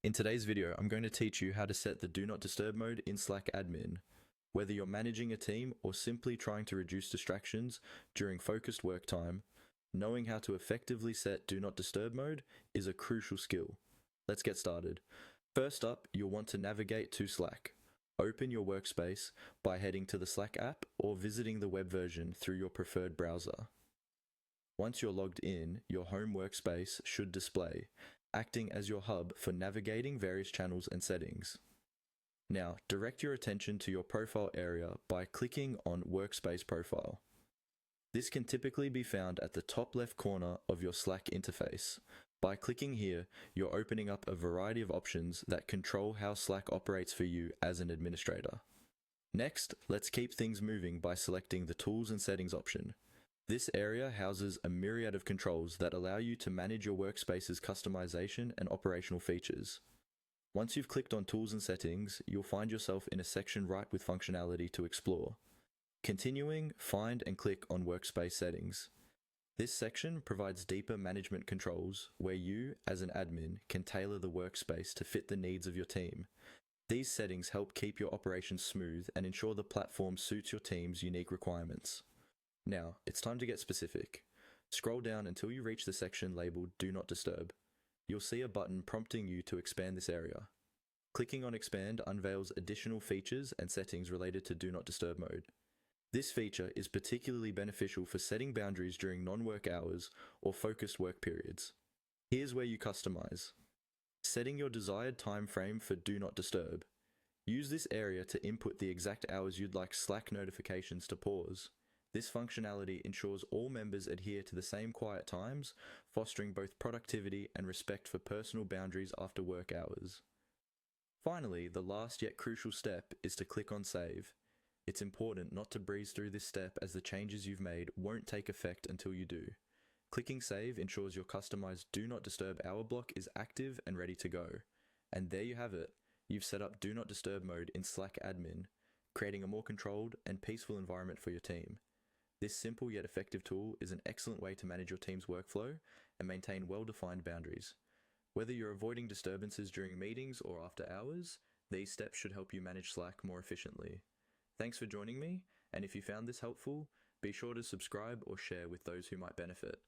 In today's video, I'm going to teach you how to set the Do Not Disturb mode in Slack admin. Whether you're managing a team or simply trying to reduce distractions during focused work time, knowing how to effectively set Do Not Disturb mode is a crucial skill. Let's get started. First up, you'll want to navigate to Slack. Open your workspace by heading to the Slack app or visiting the web version through your preferred browser. Once you're logged in, your home workspace should display, acting as your hub for navigating various channels and settings. Now, direct your attention to your profile area by clicking on Workspace Profile. This can typically be found at the top left corner of your Slack interface. By clicking here, you're opening up a variety of options that control how Slack operates for you as an administrator. Next, let's keep things moving by selecting the Tools and Settings option. This area houses a myriad of controls that allow you to manage your workspace's customization and operational features. Once you've clicked on Tools and Settings, you'll find yourself in a section ripe with functionality to explore. Continuing, find and click on Workspace Settings. This section provides deeper management controls where you, as an admin, can tailor the workspace to fit the needs of your team. These settings help keep your operations smooth and ensure the platform suits your team's unique requirements. Now, it's time to get specific. Scroll down until you reach the section labeled Do Not Disturb. You'll see a button prompting you to expand this area. Clicking on Expand unveils additional features and settings related to Do Not Disturb mode. This feature is particularly beneficial for setting boundaries during non-work hours or focused work periods. Here's where you customize. Setting your desired time frame for Do Not Disturb. Use this area to input the exact hours you'd like Slack notifications to pause. This functionality ensures all members adhere to the same quiet times, fostering both productivity and respect for personal boundaries after work hours. Finally, the last yet crucial step is to click on Save. It's important not to breeze through this step as the changes you've made won't take effect until you do. Clicking Save ensures your customized Do Not Disturb hour block is active and ready to go. And there you have it. You've set up Do Not Disturb mode in Slack admin, creating a more controlled and peaceful environment for your team. This simple yet effective tool is an excellent way to manage your team's workflow and maintain well-defined boundaries. Whether you're avoiding disturbances during meetings or after hours, these steps should help you manage Slack more efficiently. Thanks for joining me, and if you found this helpful, be sure to subscribe or share with those who might benefit.